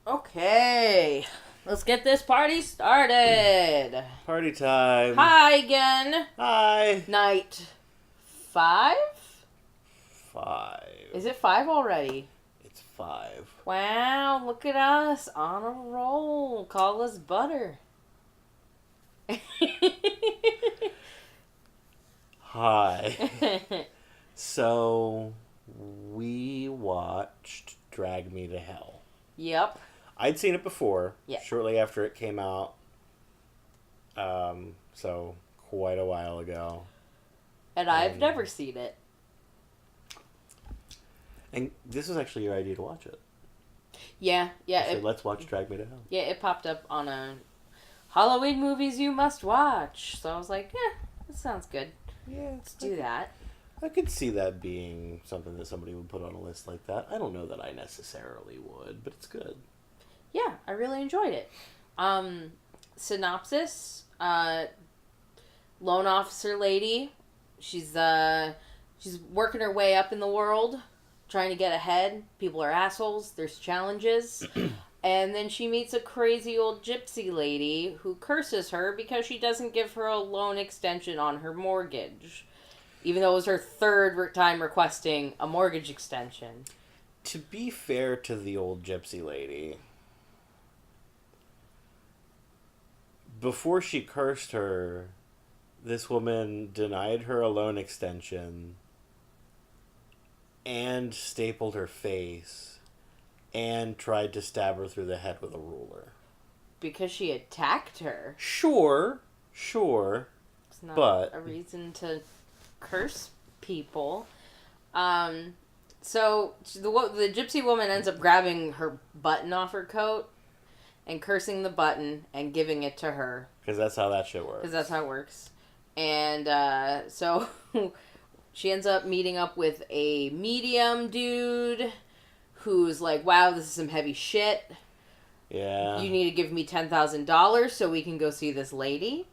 Okay, let's get this party started. Party time. Hi again. Hi. Night 5? 5. Is it 5 already? It's 5. Wow, look at us on a roll. Call us butter. Hi. So, we watched Drag Me to Hell. Yep. I'd seen it before, Yeah. shortly after it came out. So, quite a while ago. And I've never seen it. And this was actually your idea to watch it. Yeah. So let's watch Drag Me to Hell. Yeah, it popped up on a Halloween movies you must watch. So I was like, that sounds good. Yeah, Let's do that. I could see that being something that somebody would put on a list like that. I don't know that I necessarily would, but it's good. Yeah, I really enjoyed it. Synopsis, loan officer lady. She's working her way up in the world, trying to get ahead. People are assholes. There's challenges. And then she meets a crazy old gypsy lady who curses her because she doesn't give her a loan extension on her mortgage. Even though it was her third time requesting a mortgage extension. To be fair to the old gypsy lady, before she cursed her, this woman denied her a loan extension and stapled her face and tried to stab her through the head with a ruler. Because she attacked her. Sure. It's not a reason to curse people. So the gypsy woman ends up grabbing her button off her coat and cursing the button and giving it to her. Because that's how that shit works. Because that's how it works. And so she ends up meeting up with a medium dude who's like, wow, this is some heavy shit. Yeah. You need to give me $10,000 so we can go see this lady.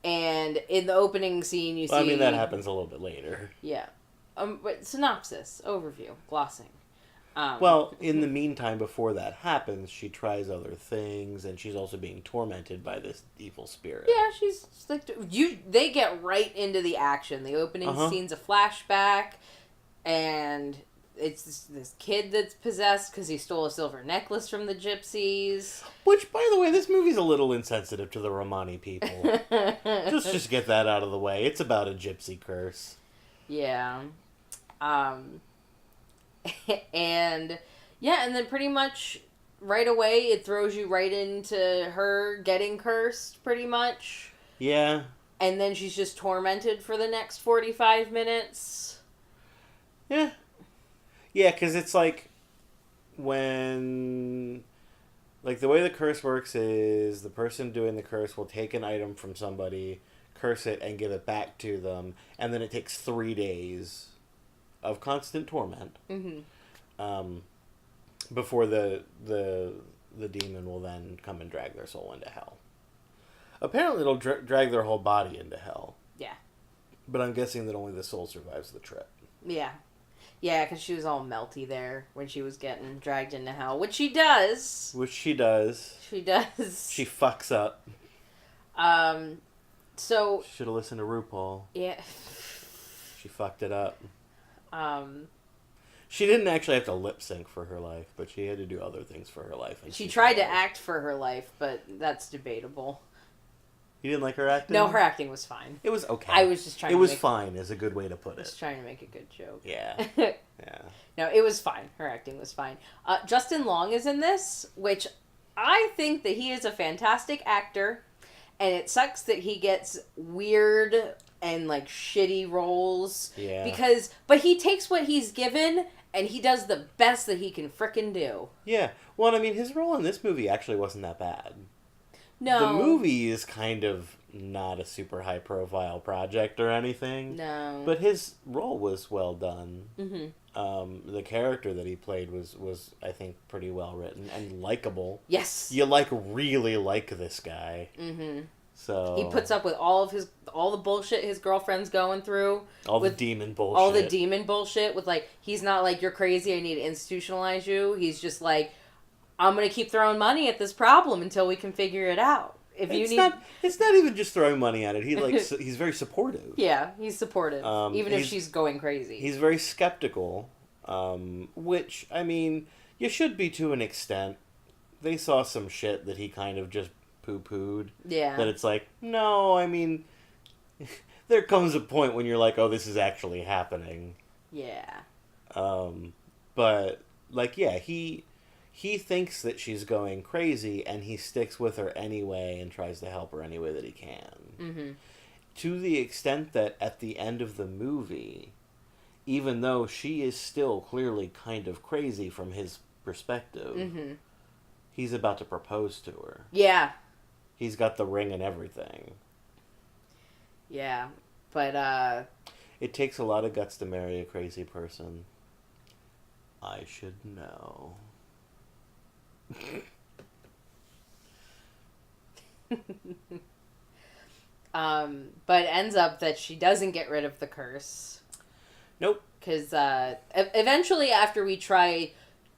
And in the opening scene, you see... I mean, that happens a little bit later. Yeah. But synopsis, overview, glossing. Well, in the meantime, before that happens, she tries other things, and she's also being tormented by this evil spirit. Yeah, she's like... They get right into the action. The opening scene's a flashback, and it's this kid that's possessed because he stole a silver necklace from the gypsies. Which, by the way, this movie's a little insensitive to the Romani people. just get that out of the way. It's about a gypsy curse. Yeah. And then pretty much right away it throws you right into her getting cursed, pretty much. Yeah. And then she's just tormented for the next 45 minutes. Yeah. Yeah, because it's like when... Like, the way the curse works is the person doing the curse will take an item from somebody, curse it, and give it back to them. And then it takes 3 days of constant torment. Mm-hmm. Before the demon will then come and drag their soul into hell. Apparently it'll drag their whole body into hell. Yeah. But I'm guessing that only the soul survives the trip. Yeah. Yeah, because she was all melty there when she was getting dragged into hell. Which she does. She does. She fucks up. So... Should have listened to RuPaul. Yeah. She fucked it up. She didn't actually have to lip sync for her life, but she had to do other things for her life. And she tried to act for her life, but that's debatable. You didn't like her acting? No, her acting was fine. It was okay. I was just trying to make... It was fine is a good way to put it. Just trying to make a good joke. Yeah. Yeah. No, it was fine. Her acting was fine. Justin Long is in this, which I think that he is a fantastic actor, and it sucks that he gets weird and, like, shitty roles. Yeah. But he takes what he's given, and he does the best that he can frickin' do. Yeah. Well, I mean, his role in this movie actually wasn't that bad. No. The movie is kind of not a super high-profile project or anything. No. But his role was well done. Mm-hmm. The character that he played was I think, pretty well written and likable. Yes. You, really like this guy. Mm-hmm. So... He puts up with all the bullshit his girlfriend's going through. The demon bullshit. All the demon bullshit with, like, he's not like, you're crazy, I need to institutionalize you. He's just like, I'm gonna keep throwing money at this problem until we can figure it out. If you need, it's not even just throwing money at it. He's very supportive. yeah, he's supportive, even if she's going crazy. He's very skeptical, which, I mean, you should be to an extent. They saw some shit that he kind of just poo-pooed. Yeah. That it's like, no, I mean, there comes a point when you're like, oh, this is actually happening. Yeah. But, like, yeah, he thinks that she's going crazy, and he sticks with her anyway and tries to help her any way that he can. Mm-hmm. To the extent that at the end of the movie, even though she is still clearly kind of crazy from his perspective, mm-hmm. he's about to propose to her. Yeah. He's got the ring and everything. Yeah. But, It takes a lot of guts to marry a crazy person. I should know. But it ends up that she doesn't get rid of the curse. Nope. Because eventually, after we try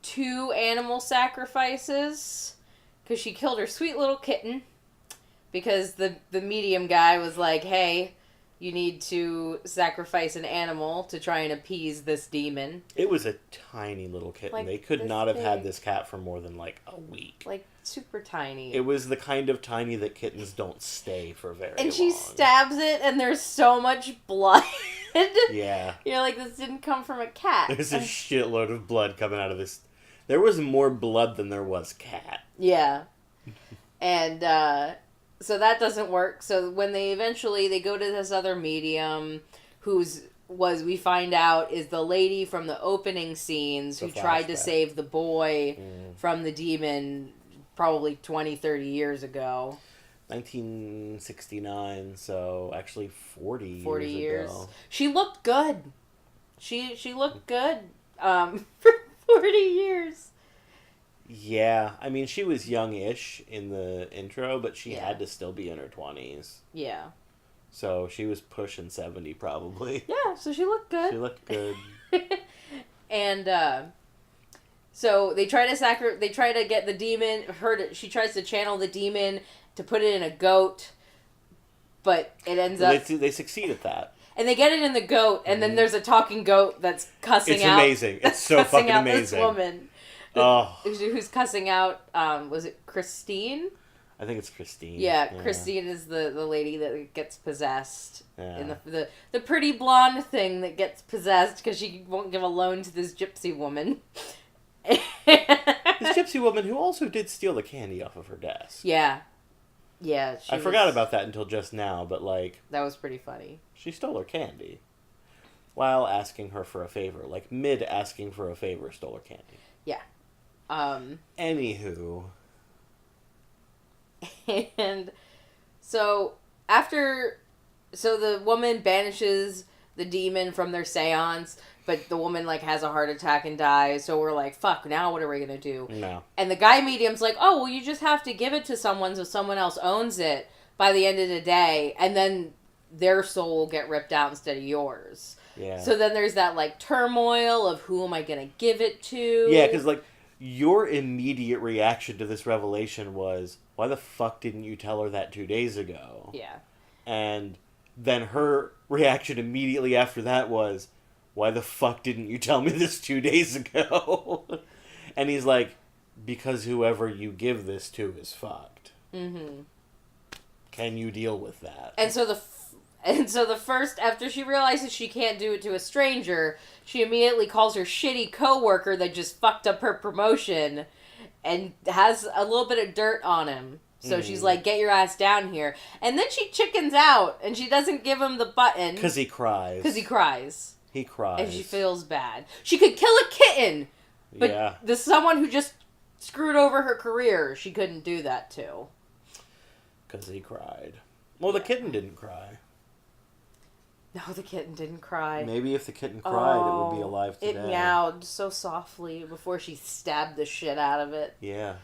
2 animal sacrifices, because she killed her sweet little kitten, because the medium guy was like, hey, you need to sacrifice an animal to try and appease this demon. It was a tiny little kitten. Like, they could not have big. had this cat for more than like a week. Like, super tiny. It was the kind of tiny that kittens don't stay for very long. And she stabs it, and there's so much blood. Yeah. You're like, this didn't come from a cat. There's a shitload of blood coming out of this. There was more blood than there was cat. Yeah. And, so that doesn't work. So when they go to this other medium, we find out is the lady from the opening scenes who tried to save the boy from the demon probably 20, 30 years ago. 1969, so actually 40 years ago. She looked good. She looked good for 40 years. Yeah, I mean, she was young-ish in the intro, but she had to still be in her 20s. Yeah. So she was pushing 70 probably. Yeah, so she looked good. She looked good. And so they try to get the demon, she tries to channel the demon to put it in a goat, but it ends up... They succeed at that. And they get it in the goat, and then there's a talking goat that's cussing out... It's amazing. It's so fucking amazing. This woman. Who's cussing out, was it Christine? I think it's Christine. Yeah, Christine is the lady that gets possessed. Yeah. And the pretty blonde thing that gets possessed because she won't give a loan to this gypsy woman. This gypsy woman who also did steal the candy off of her desk. Yeah. Yeah. I forgot about that until just now, but like... That was pretty funny. She stole her candy. While asking her for a favor. Like, mid asking for a favor, stole her candy. Yeah. Anywho. And so the woman banishes the demon from their seance, but the woman like has a heart attack and dies. So we're like, fuck, now what are we gonna do? No. And the guy medium's like, oh, well, you just have to give it to someone so someone else owns it by the end of the day, and then their soul will get ripped out instead of yours. Yeah. So then there's that like turmoil of who am I gonna give it to? Yeah, because like your immediate reaction to this revelation was, why the fuck didn't you tell her that 2 days ago? Yeah. And then her reaction immediately after that was, why the fuck didn't you tell me this 2 days ago? And he's like, because whoever you give this to is fucked. Mm-hmm. Can you deal with that? And so the first, after she realizes she can't do it to a stranger, she immediately calls her shitty coworker that just fucked up her promotion and has a little bit of dirt on him. So she's like, get your ass down here. And then she chickens out, and she doesn't give him the button. Because he cries. He cries. And she feels bad. She could kill a kitten, but there's someone who just screwed over her career. She couldn't do that to. Because he cried. Well, the kitten didn't cry. No, the kitten didn't cry. Maybe if the kitten cried, it would be alive today. It meowed so softly before she stabbed the shit out of it. Yeah.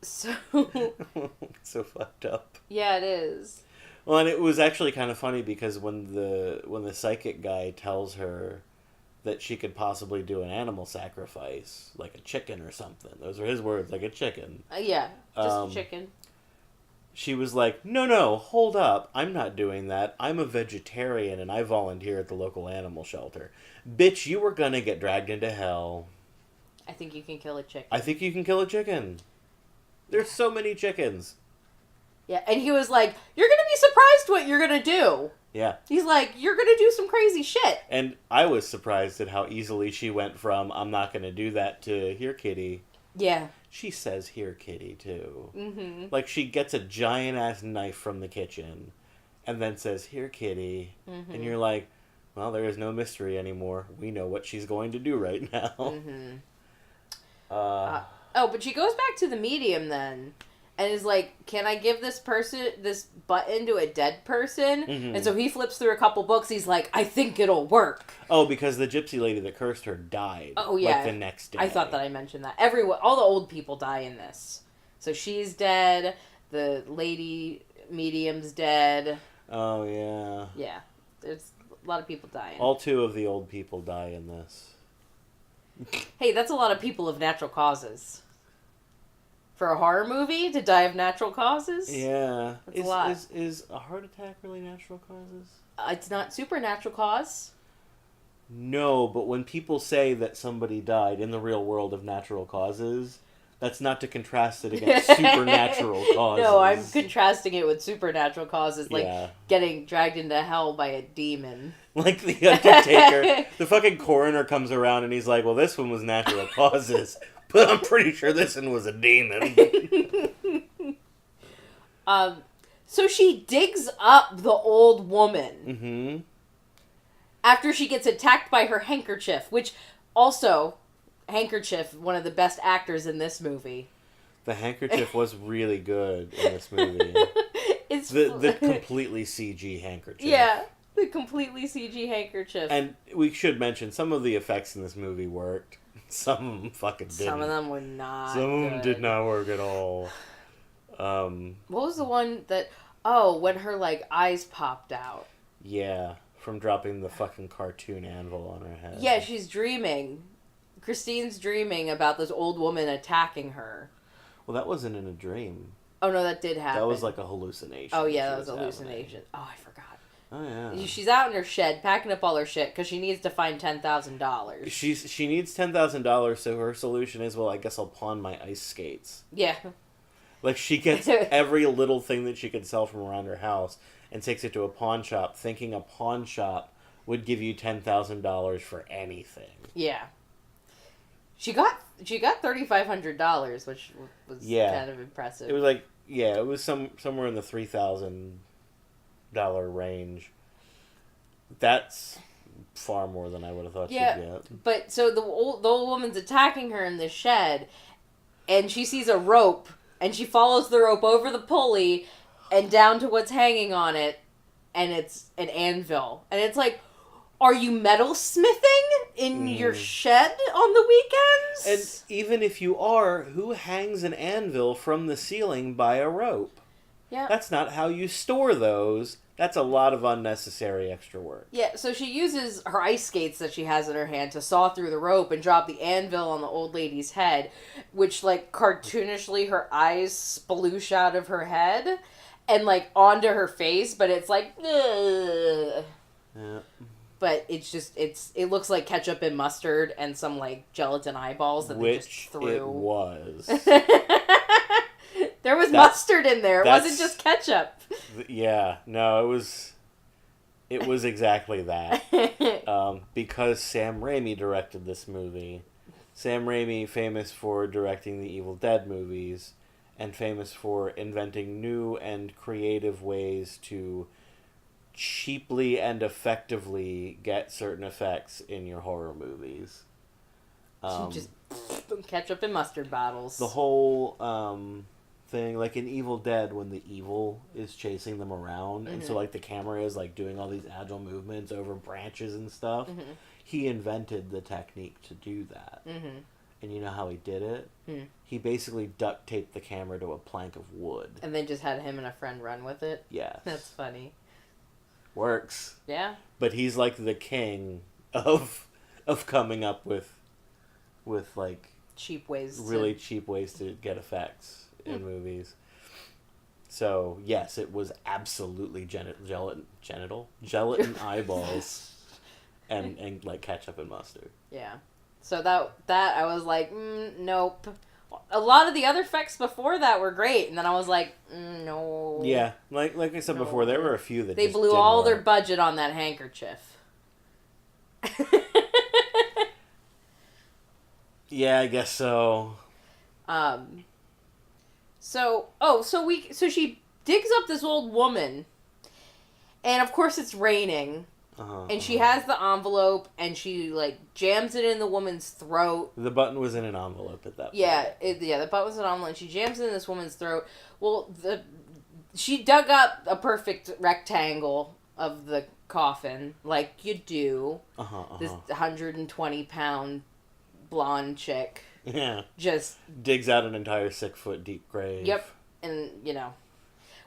So fucked up. Yeah, it is. Well, and it was actually kind of funny because when the psychic guy tells her that she could possibly do an animal sacrifice, like a chicken or something. Those are his words, like a chicken. Yeah, just chicken. She was like, no, hold up. I'm not doing that. I'm a vegetarian and I volunteer at the local animal shelter. Bitch, you were gonna get dragged into hell. I think you can kill a chicken. I think you can kill a chicken. There's so many chickens. Yeah, and he was like, you're gonna be surprised what you're gonna do. Yeah. He's like, you're gonna do some crazy shit. And I was surprised at how easily she went from, I'm not gonna do that, to, here, kitty. Yeah. She says, here, kitty, too. Mm-hmm. Like, she gets a giant-ass knife from the kitchen and then says, here, kitty. Mm-hmm. And you're like, well, there is no mystery anymore. We know what she's going to do right now. Mm-hmm. But she goes back to the medium then and is like, can I give this button to a dead person? Mm-hmm. And so he flips through a couple books. He's like, I think it'll work. Oh, because the gypsy lady that cursed her died. Oh, yeah. Like the next day. I thought that I mentioned that. All the old people die in this. So she's dead. The lady medium's dead. Oh, yeah. Yeah. There's a lot of people dying. All 2 of the old people die in this. Hey, that's a lot of people of natural causes. For a horror movie, to die of natural causes? Yeah. That's a lot. Is a heart attack really natural causes? It's not supernatural cause. No, but when people say that somebody died in the real world of natural causes, that's not to contrast it against supernatural causes. No, I'm contrasting it with supernatural causes, like Yeah. getting dragged into hell by a demon. Like the Undertaker. The fucking coroner comes around and he's like, well, this one was natural causes, but I'm pretty sure this one was a demon. So she digs up the old woman. Mm-hmm. After she gets attacked by her handkerchief, which also, handkerchief, one of the best actors in this movie. The handkerchief was really good in this movie. It's the completely CG handkerchief. Yeah, the completely CG handkerchief. And we should mention, some of the effects in this movie worked. Some of them fucking didn't. Some of them were not Some of them good. did not work at all. What was the one that... Oh, when her, like, eyes popped out. Yeah, from dropping the fucking cartoon anvil on her head. Yeah, she's dreaming. Christine's dreaming about this old woman attacking her. Well, that wasn't in a dream. Oh, no, that did happen. That was like a hallucination. Oh, yeah, that was a hallucination. Oh, I forgot. Oh, yeah. She's out in her shed, packing up all her shit, because she needs to find $10,000. She needs $10,000, so her solution is, well, I guess I'll pawn my ice skates. Yeah. Like, she gets every little thing that she can sell from around her house and takes it to a pawn shop, thinking a pawn shop would give you $10,000 for anything. Yeah. She got $3,500, which was kind of impressive. It was like, it was somewhere in the $3,000 range. That's far more than I would have thought she'd get. But so the old woman's attacking her in the shed, and she sees a rope, and she follows the rope over the pulley and down to what's hanging on it, and it's an anvil. And it's like, are you metal smithing in your shed on the weekends? And even if you are, who hangs an anvil from the ceiling by a rope? Yeah. That's not how you store those. That's a lot of unnecessary extra work. Yeah, so she uses her ice skates that she has in her hand to saw through the rope and drop the anvil on the old lady's head, which, like, cartoonishly her eyes sploosh out of her head and, like, onto her face, but it's like, ugh. Yeah. But it's just, it looks like ketchup and mustard and some, like, gelatin eyeballs that they just threw. It was. There was mustard in there. It wasn't just ketchup. Yeah, no, it was exactly that. Because Sam Raimi directed this movie. Sam Raimi, famous for directing the Evil Dead movies, and famous for inventing new and creative ways to cheaply and effectively get certain effects in your horror movies. Just ketchup and mustard bottles. The whole thing, like in Evil Dead, when the evil is chasing them around, and so like the camera is like doing all these agile movements over branches and stuff. He invented the technique to do that. And you know how he did it? He basically duct taped the camera to a plank of wood. And then just had him and a friend run with it? Yes. That's funny. Works. Yeah. But he's like the king of of coming up with like cheap ways. Really cheap ways to get effects in movies. So yes, it was absolutely gelatin eyeballs, and like ketchup and mustard. Yeah. So that I was like, nope. A lot of the other effects before that were great, and then I was like, no. Yeah, like I said before, there were a few that they just blew didn't all work. their budget on that handkerchief. Yeah, I guess so. So she digs up this old woman, and of course it's raining. And she has the envelope, and she, like, jams it in the woman's throat. The button was in an envelope at that point. Yeah, the button was in an envelope, and she jams it in this woman's throat. Well, she dug up a perfect rectangle of the coffin, like you do. This 120-pound blonde chick. Yeah. Just digs out an entire 6-foot deep grave. Yep. And,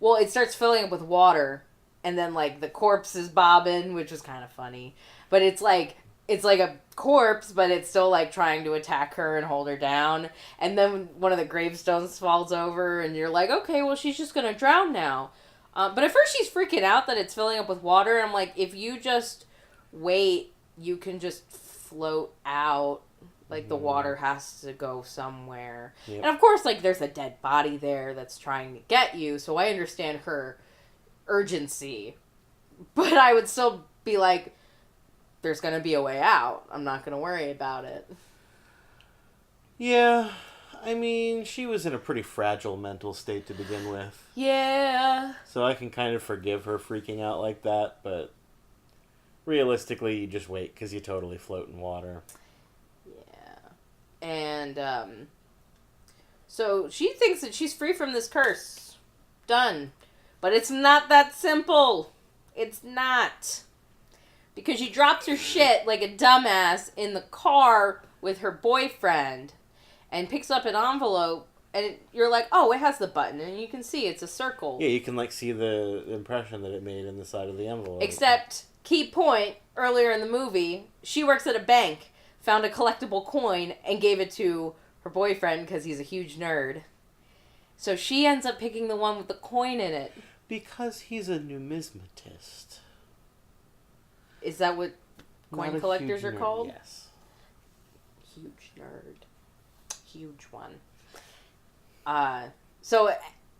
well, it starts filling up with water. And then, like, the corpse is bobbing, which was kind of funny. But it's like a corpse, but it's still, like, trying to attack her and hold her down. And then one of the gravestones falls over, and you're like, okay, well, she's just going to drown now. But at first she's freaking out that it's filling up with water. And I'm like, if you just wait, you can just float out. Like, the water has to go somewhere. Yep. And, of course, like, there's a dead body there that's trying to get you. So I understand her urgency, but I would still be like, there's gonna be a way out. I'm not gonna worry about it. Yeah, I mean, she was in a pretty fragile mental state to begin with. Yeah. So I can kind of forgive her freaking out like that, but realistically, you just wait because you totally float in water. Yeah. And, so she thinks that she's free from this curse. Done. But it's not that simple. It's not. Because she drops her shit like a dumbass in the car with her boyfriend and picks up an envelope, and you're like, oh, it has the button, and you can see it's a circle. Yeah, you can, like, see the impression that it made in the side of the envelope. Except, key point, earlier in the movie, she works at a bank, found a collectible coin, and gave it to her boyfriend because he's a huge nerd. So she ends up picking the one with the coin in it. Because he's a numismatist. Is that what coin collectors are called? Yes. Huge nerd. Huge one. So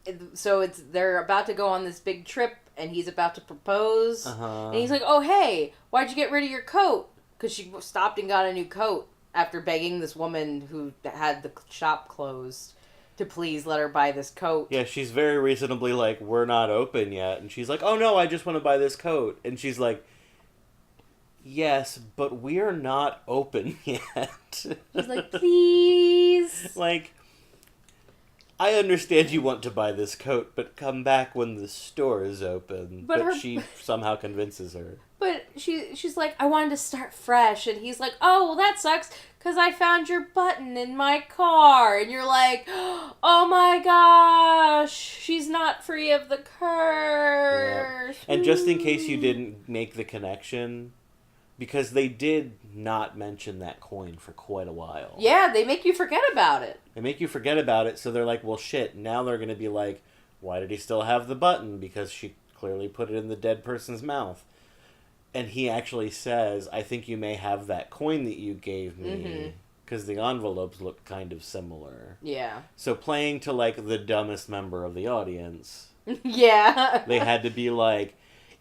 it's they're about to go on this big trip, and he's about to propose. And he's like, oh, hey, why'd you get rid of your coat? Because she stopped and got a new coat after begging this woman who had the shop closed to please let her buy this coat. Yeah, she's very reasonably like, we're not open yet. And she's like, oh no, I just want to buy this coat. And she's like, yes, but we're not open yet. She's like, please. Like, I understand you want to buy this coat, but come back when the store is open. But she somehow convinces her. But she's like, I wanted to start fresh. And he's like, oh, well, that sucks, because I found your button in my car. And you're like, oh my gosh, she's not free of the curse. Yep. And just in case you didn't make the connection, because they did not mention that coin for quite a while. Yeah, they make you forget about it. They make you forget about it, so they're like, well, shit, now they're going to be like, why did he still have the button? Because she clearly put it in the dead person's mouth. And he actually says, I think you may have that coin that you gave me, because the envelopes look kind of similar. Yeah. So playing to, like, the dumbest member of the audience. Yeah. They had to be like,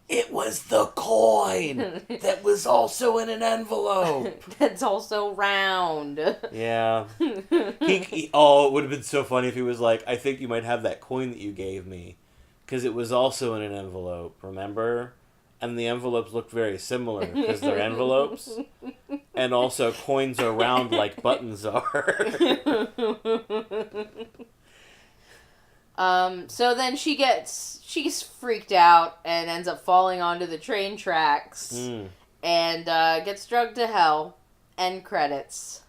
it was the coin that was also in an envelope. That's also round. Yeah. It would have been so funny if he was like, I think you might have that coin that you gave me, because it was also in an envelope, remember? And the envelopes look very similar, because they're envelopes. And also, coins are round like buttons are. So then she's freaked out and ends up falling onto the train tracks and gets drugged to hell. End credits.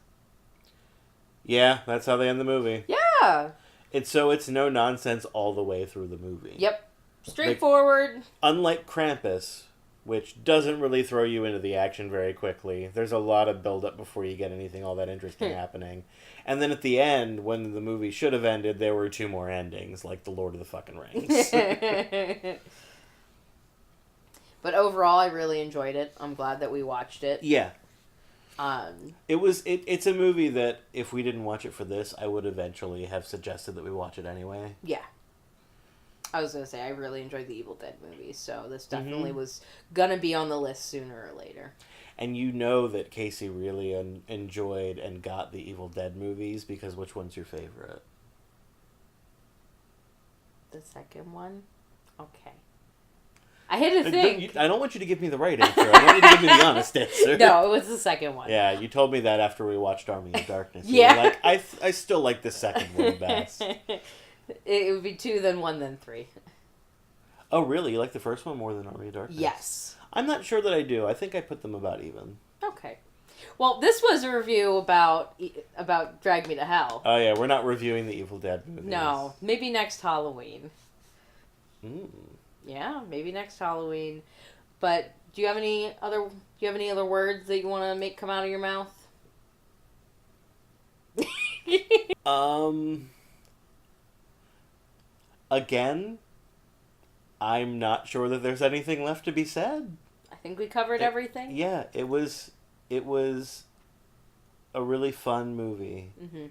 Yeah, that's how they end the movie. Yeah. It's no nonsense all the way through the movie. Yep. Straightforward. Unlike Krampus, which doesn't really throw you into the action very quickly. There's a lot of build-up before you get anything all that interesting happening. And then at the end, when the movie should have ended, there were 2 more endings, like The Lord of the fucking Rings. But overall, I really enjoyed it. I'm glad that we watched it. Yeah. It's a movie that, if we didn't watch it for this, I would eventually have suggested that we watch it anyway. Yeah. I was going to say, I really enjoyed the Evil Dead movies, so this definitely was going to be on the list sooner or later. And you know that Casey really enjoyed and got the Evil Dead movies, because which one's your favorite? The second one? Okay. I had to think. I don't want you to give me the right answer. I want you to give me the honest answer. No, it was the second one. Yeah, you told me that after we watched Army of Darkness. Yeah. You were like, I still like the second one best. It would be 2, then 1, then 3. Oh, really? You like the first one more than Army of Darkness? Yes. I'm not sure that I do. I think I put them about even. Okay. Well, this was a review about Drag Me to Hell. Oh, yeah. We're not reviewing the Evil Dead movies. No. Maybe next Halloween. Mm. Yeah, maybe next Halloween. But do you have any other words that you want to make come out of your mouth? Again, I'm not sure that there's anything left to be said. I think we covered everything. Yeah, it was a really fun movie. Mm-hmm.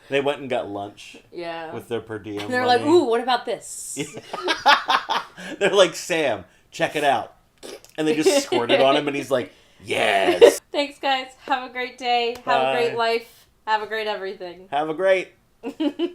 They went and got lunch. Yeah. With their per diem. And they're money. like, "Ooh, what about this?" They're like, "Sam, check it out," and they just squirted on him, and he's like, "Yes." Thanks, guys. Have a great day. Have a great life. Have a great everything. Have a great.